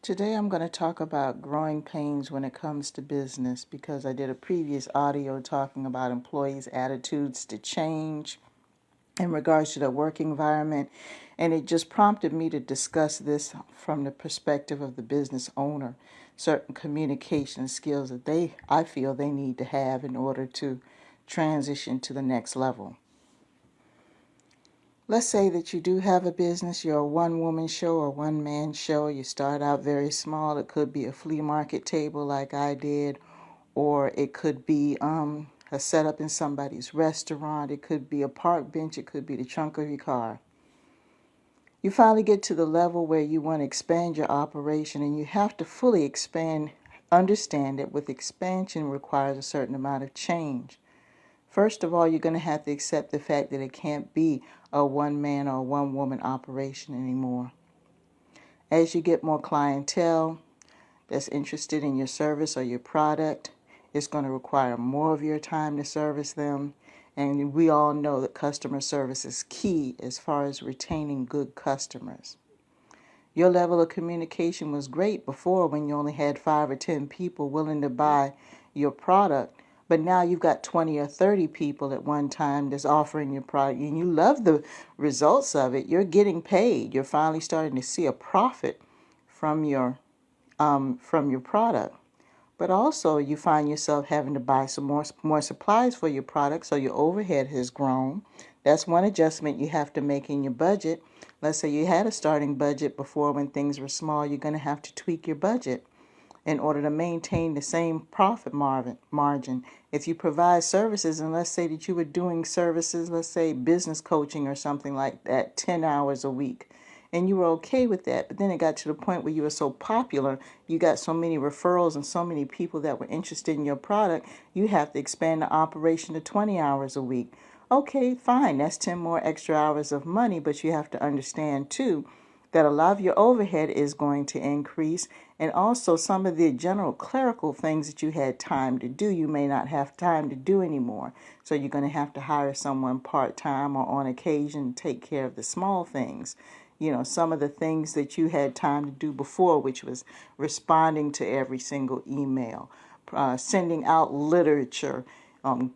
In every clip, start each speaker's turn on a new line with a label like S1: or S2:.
S1: Today I'm going to talk about growing pains when it comes to business because I did a previous audio talking about employees' attitudes to change in regards to the work environment, and it just prompted me to discuss this from the perspective of the business owner, certain communication skills that I feel they need to have in order to transition to the next level. Let's say that you do have a business, you're a one-woman show or one-man show. You start out very small. It could be a flea market table like I did, or it could be a setup in somebody's restaurant. It could be a park bench. It could be the trunk of your car. You finally get to the level where you want to expand your operation, and you have to fully expand. Understand that with expansion requires a certain amount of change. First of all, you're going to have to accept the fact that it can't be a one-man or one-woman operation anymore. As you get more clientele that's interested in your service or your product, it's going to require more of your time to service them. And we all know that customer service is key as far as retaining good customers. Your level of communication was great before when you only had 5 or 10 people willing to buy your product. But now you've got 20 or 30 people at one time that's offering your product, and you love the results of it. You're getting paid. You're finally starting to see a profit from your product. But also you find yourself having to buy some more supplies for your product, so your overhead has grown. That's one adjustment you have to make in your budget. Let's say you had a starting budget before when things were small. You're going to have to tweak your budget in order to maintain the same profit margin. If you provide services, and let's say that you were doing services, let's say business coaching or something like that, 10 hours a week, and you were okay with that, but then it got to the point where you were so popular, you got so many referrals and so many people that were interested in your product, you have to expand the operation to 20 hours a week. Okay, fine, that's 10 more extra hours of money, but you have to understand too that a lot of your overhead is going to increase, and also some of the general clerical things that you had time to do, you may not have time to do anymore. So you're going to have to hire someone part-time or on occasion to take care of the small things. You know, some of the things that you had time to do before, which was responding to every single email, sending out literature,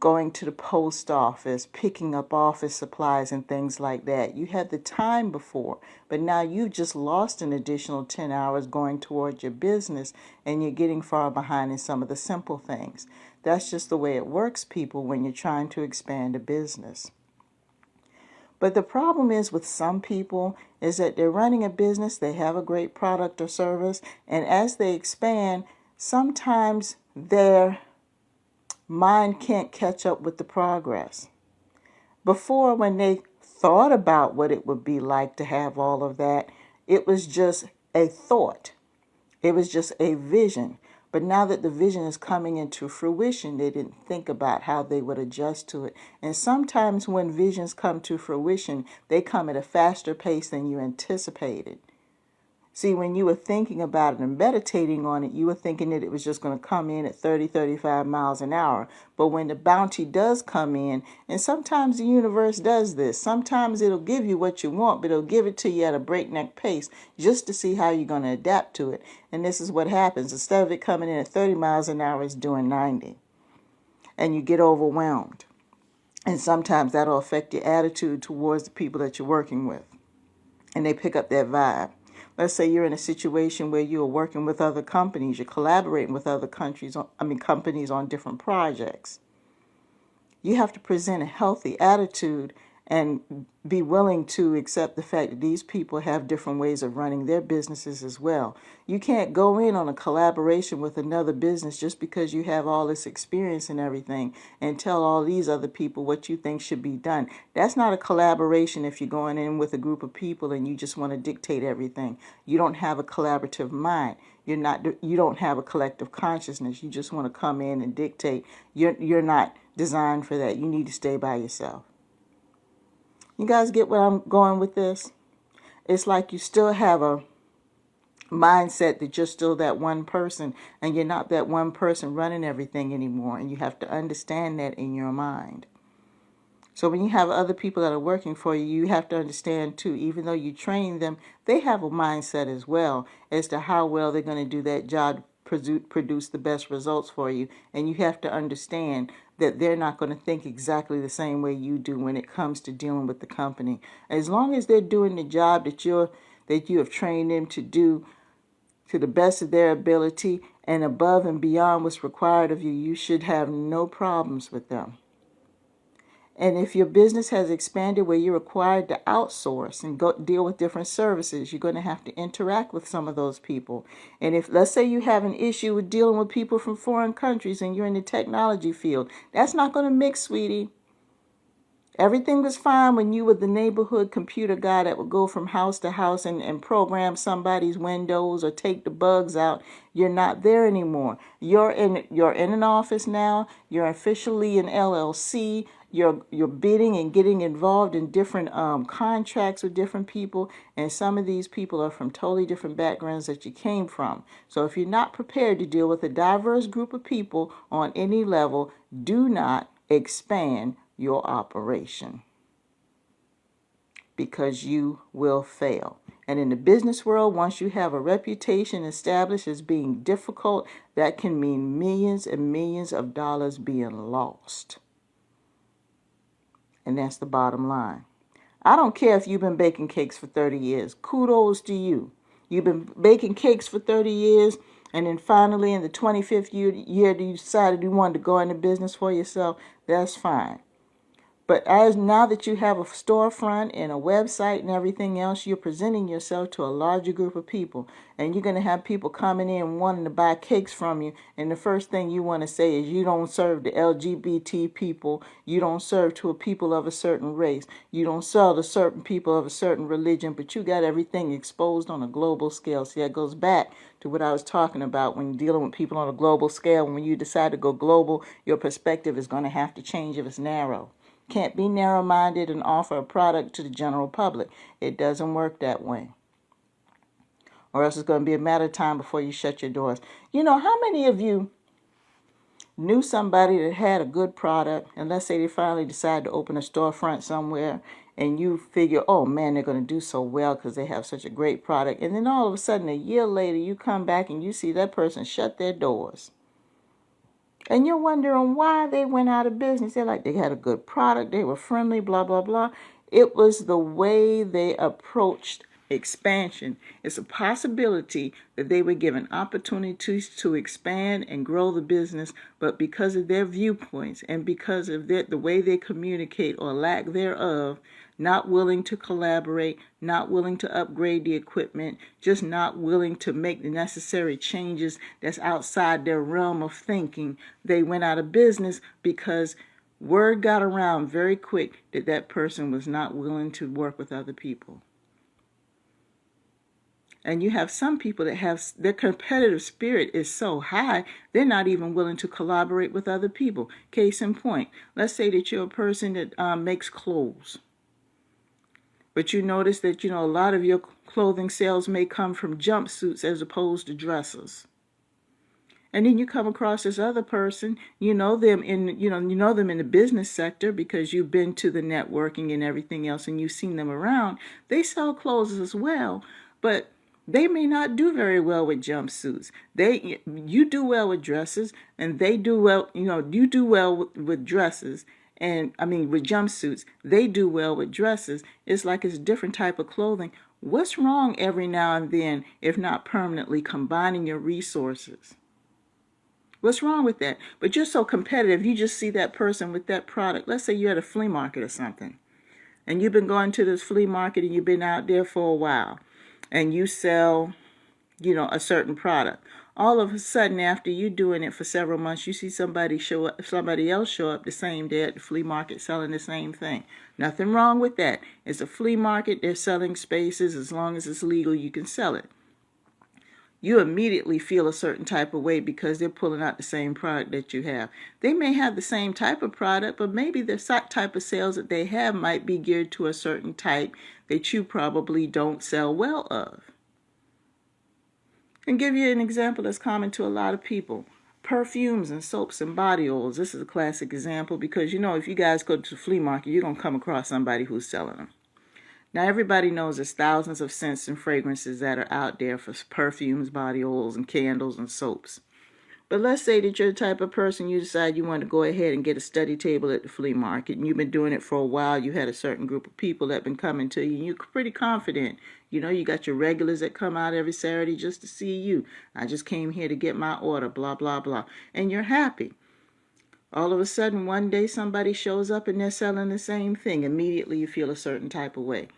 S1: going to the post office, picking up office supplies and things like that. You had the time before, but now you've just lost an additional 10 hours going towards your business, and you're getting far behind in some of the simple things. That's just the way it works, people, when you're trying to expand a business. But the problem is with some people is that they're running a business, they have a great product or service, and as they expand, sometimes their mind can't catch up with the progress. Before, when they thought about what it would be like to have all of that, it was just a thought. It was just a vision. But now that the vision is coming into fruition, they didn't think about how they would adjust to it. And sometimes when visions come to fruition, they come at a faster pace than you anticipated. See, when you were thinking about it and meditating on it, you were thinking that it was just going to come in at 30, 35 miles an hour. But when the bounty does come in, and sometimes the universe does this, sometimes it'll give you what you want, but it'll give it to you at a breakneck pace just to see how you're going to adapt to it. And this is what happens. Instead of it coming in at 30 miles an hour, it's doing 90. And you get overwhelmed. And sometimes that'll affect your attitude towards the people that you're working with. And they pick up that vibe. Let's say you're in a situation where you're working with other companies, you're collaborating with other companies on different projects. You have to present a healthy attitude and be willing to accept the fact that these people have different ways of running their businesses as well. You can't go in on a collaboration with another business just because you have all this experience and everything and tell all these other people what you think should be done. That's not a collaboration if you're going in with a group of people and you just want to dictate everything. You don't have a collaborative mind. You don't have a collective consciousness. You just want to come in and dictate. You're not designed for that. You need to stay by yourself. You guys get where I'm going with this? It's like you still have a mindset that you're still that one person, and you're not that one person running everything anymore, and you have to understand that in your mind. So when you have other people that are working for you, you have to understand too, even though you train them, they have a mindset as well as to how well they're going to do that job, produce the best results for you. And you have to understand that they're not going to think exactly the same way you do when it comes to dealing with the company. As long as they're doing the job that you have trained them to do to the best of their ability and above and beyond what's required of you, you should have no problems with them. And if your business has expanded where you're required to outsource and go deal with different services, you're going to have to interact with some of those people. And if, let's say, you have an issue with dealing with people from foreign countries and you're in the technology field, that's not going to mix, sweetie. Everything was fine when you were the neighborhood computer guy that would go from house to house and program somebody's windows or take the bugs out. You're not there anymore. You're in an office now. You're officially an LLC. You're bidding and getting involved in different contracts with different people, and some of these people are from totally different backgrounds that you came from. So if you're not prepared to deal with a diverse group of people on any level, do not expand your operation, because you will fail. And in the business world, once you have a reputation established as being difficult, that can mean millions and millions of dollars being lost. And that's the bottom line. I don't care if you've been baking cakes for 30 years. Kudos to you. You've been baking cakes for 30 years, and then finally in the 25th year you decided you wanted to go into business for yourself. That's fine. But as now that you have a storefront and a website and everything else, you're presenting yourself to a larger group of people. And you're going to have people coming in wanting to buy cakes from you. And the first thing you want to say is you don't serve the LGBT people. You don't serve to a people of a certain race. You don't sell to certain people of a certain religion. But you got everything exposed on a global scale. See, that goes back to what I was talking about when dealing with people on a global scale. When you decide to go global, your perspective is going to have to change if it's narrow. Can't be narrow-minded and offer a product to the general public. It doesn't work that way. Or else it's going to be a matter of time before you shut your doors. You know, how many of you knew somebody that had a good product, and let's say they finally decide to open a storefront somewhere, and you figure, oh man, they're going to do so well because they have such a great product. And then all of a sudden, a year later, you come back and you see that person shut their doors. And you're wondering why they went out of business. They're like, they had a good product, they were friendly, blah, blah, blah. It was the way they approached expansion. It's a possibility that they were given opportunities to expand and grow the business, but because of their viewpoints and because of the way they communicate or lack thereof, not willing to collaborate, not willing to upgrade the equipment, just not willing to make the necessary changes that's outside their realm of thinking, they went out of business because word got around very quick that that person was not willing to work with other people. And you have some people that have their competitive spirit is so high, they're not even willing to collaborate with other people. Case in point, let's say that you're a person that makes clothes. But you notice that, a lot of your clothing sales may come from jumpsuits as opposed to dresses. And then you come across this other person, you know them in the business sector because you've been to the networking and everything else and you've seen them around. They sell clothes as well, but they may not do very well with jumpsuits. You do well with dresses, and they do well, you do well with dresses. And with jumpsuits, they do well with dresses. It's like it's a different type of clothing. What's wrong every now and then, if not permanently, combining your resources? What's wrong with that? But you're so competitive, you just see that person with that product. Let's say you're at a flea market or something, and you've been going to this flea market and you've been out there for a while, and you sell, a certain product. All of a sudden, after you doing it for several months, you see somebody else show up the same day at the flea market selling the same thing. Nothing wrong with that. It's a flea market. They're selling spaces. As long as it's legal, you can sell it. You immediately feel a certain type of way because they're pulling out the same product that you have. They may have the same type of product, but maybe the type of sales that they have might be geared to a certain type that you probably don't sell well of. And give you an example that's common to a lot of people. Perfumes and soaps and body oils. This is a classic example because, if you guys go to the flea market, you're going to come across somebody who's selling them. Now, everybody knows there's thousands of scents and fragrances that are out there for perfumes, body oils, and candles and soaps. But let's say that you're the type of person, you decide you want to go ahead and get a study table at the flea market, and you've been doing it for a while. You had a certain group of people that have been coming to you, and you're pretty confident. You got your regulars that come out every Saturday just to see you. I just came here to get my order, blah, blah, blah. And you're happy. All of a sudden, one day somebody shows up and they're selling the same thing. Immediately you feel a certain type of way.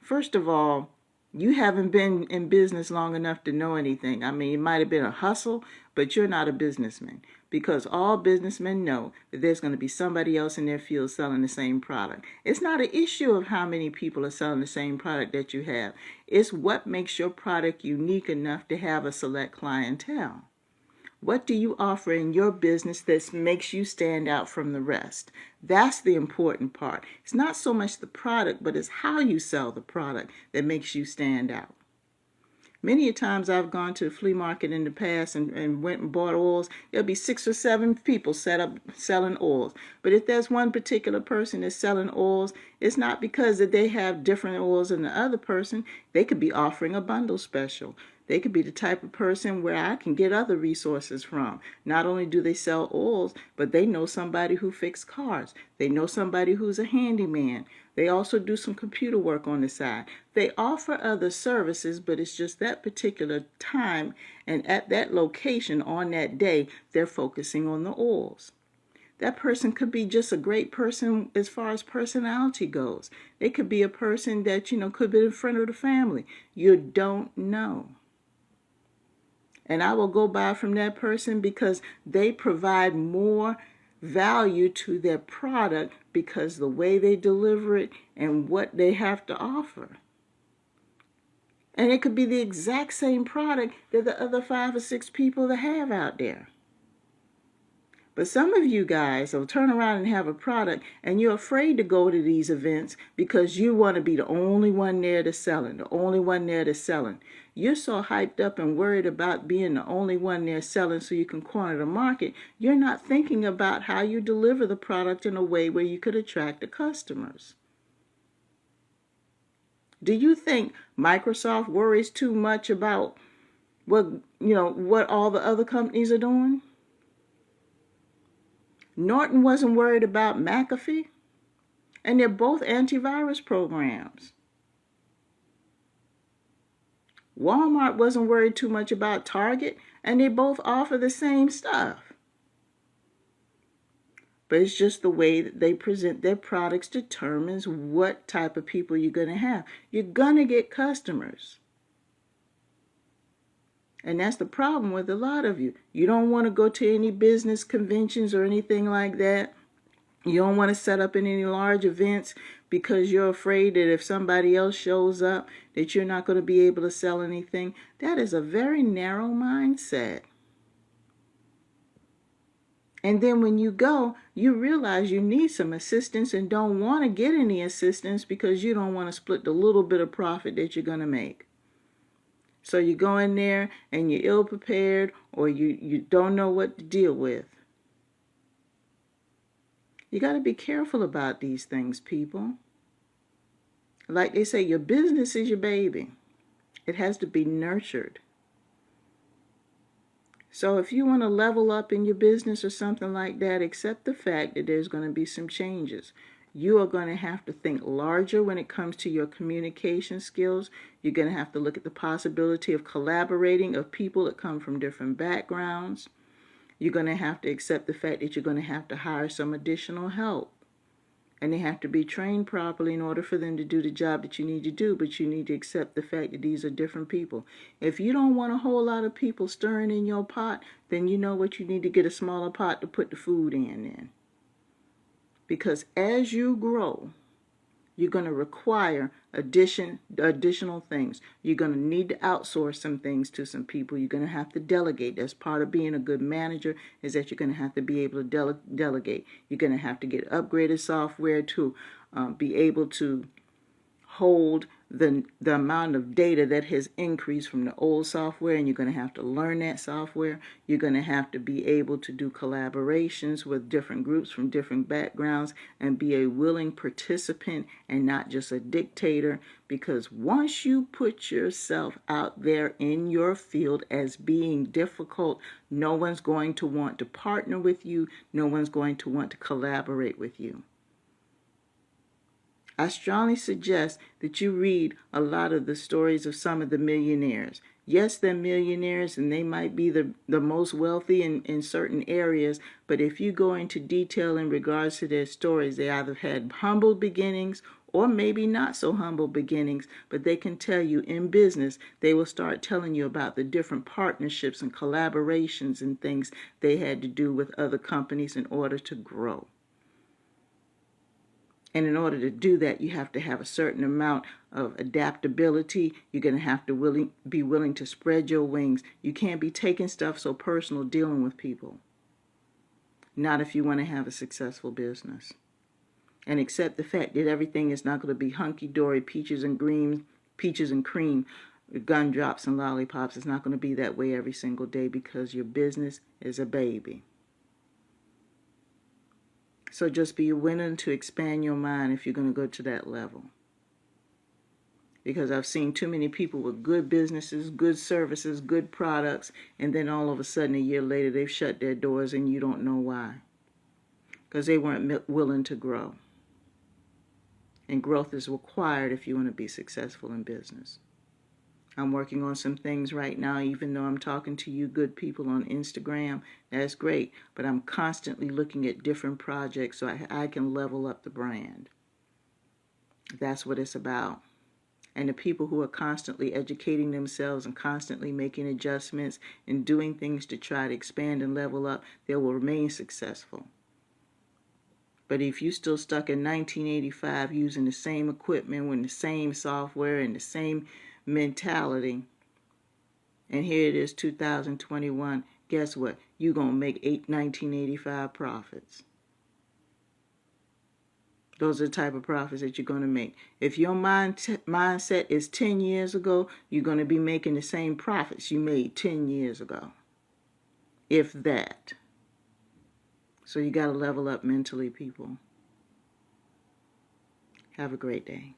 S1: First of all, you haven't been in business long enough to know anything. I mean, it might have been a hustle, but you're not a businessman, because all businessmen know that there's going to be somebody else in their field selling the same product. It's not an issue of how many people are selling the same product that you have. It's what makes your product unique enough to have a select clientele. What do you offer in your business that makes you stand out from the rest? That's the important part. It's not so much the product, but it's how you sell the product that makes you stand out. Many a times I've gone to the flea market in the past and went and bought oils. There'll be 6 or 7 people set up selling oils. But if there's one particular person that's selling oils, it's not because that they have different oils than the other person. They could be offering a bundle special. They could be the type of person where I can get other resources from. Not only do they sell oils, but they know somebody who fixes cars. They know somebody who's a handyman. They also do some computer work on the side. They offer other services, but it's just that particular time and at that location on that day, they're focusing on the oils. That person could be just a great person as far as personality goes. They could be a person that, could be a friend of the family. You don't know. And I will go buy from that person because they provide more value to their product because the way they deliver it and what they have to offer. And it could be the exact same product that the other 5 or 6 people that have out there. But some of you guys will turn around and have a product and you're afraid to go to these events because you want to be the only one there that's selling, the only one there that's selling. You're so hyped up and worried about being the only one there selling so you can corner the market, you're not thinking about how you deliver the product in a way where you could attract the customers. Do you think Microsoft worries too much about what all the other companies are doing? Norton wasn't worried about McAfee, and they're both antivirus programs. Walmart wasn't worried too much about Target, and they both offer the same stuff. But it's just the way that they present their products determines what type of people you're going to have. You're going to get customers. And that's the problem with a lot of you. You don't want to go to any business conventions or anything like that. You don't want to set up in any large events because you're afraid that if somebody else shows up, that you're not going to be able to sell anything. That is a very narrow mindset. And then when you go, you realize you need some assistance and don't want to get any assistance because you don't want to split the little bit of profit that you're going to make. So you go in there and you're ill prepared or you don't know what to deal with. You got to be careful about these things, people. Like they say, your business is your baby. It has to be nurtured. So if you want to level up in your business or something like that, accept the fact that there's going to be some changes. You are going to have to think larger when it comes to your communication skills. You're going to have to look at the possibility of collaborating of people that come from different backgrounds. You're going to have to accept the fact that you're going to have to hire some additional help. And they have to be trained properly in order for them to do the job that you need to do. But you need to accept the fact that these are different people. If you don't want a whole lot of people stirring in your pot, then you know what, you need to get a smaller pot to put the food in then. Because as you grow, you're going to require additional things. You're going to need to outsource some things to some people. You're going to have to delegate. That's part of being a good manager, is that you're going to have to be able to delegate. You're going to have to get upgraded software to be able to hold the amount of data that has increased from the old software, and you're going to have to learn that software. You're going to have to be able to do collaborations with different groups from different backgrounds and be a willing participant and not just a dictator, because once you put yourself out there in your field as being difficult, no one's going to want to partner with you. No one's going to want to collaborate with you. I strongly suggest that you read a lot of the stories of some of the millionaires. Yes, they're millionaires and they might be the most wealthy in certain areas, but if you go into detail in regards to their stories, they either had humble beginnings or maybe not so humble beginnings, but they can tell you in business, they will start telling you about the different partnerships and collaborations and things they had to do with other companies in order to grow. And in order to do that, you have to have a certain amount of adaptability. You're going to have to be willing to spread your wings. You can't be taking stuff so personal dealing with people. Not if you want to have a successful business. And accept the fact that everything is not going to be hunky-dory, peaches and cream, gumdrops and lollipops. It's not going to be that way every single day because your business is a baby. So just be willing to expand your mind if you're going to go to that level. Because I've seen too many people with good businesses, good services, good products, and then all of a sudden a year later they've shut their doors and you don't know why. Because they weren't willing to grow. And growth is required if you want to be successful in business. I'm working on some things right now, even though I'm talking to you good people on Instagram. That's great, but I'm constantly looking at different projects so I can level up the brand. That's what it's about. And the people who are constantly educating themselves and constantly making adjustments and doing things to try to expand and level up, they will remain successful. But if you're still stuck in 1985 using the same equipment with the same software and the same mentality, and here it is 2021, guess what? You're going to make 1985 profits. Those are the type of profits that you're going to make. If your mindset is 10 years ago, you're going to be making the same profits you made 10 years ago. If that. So you got to level up mentally, people. Have a great day.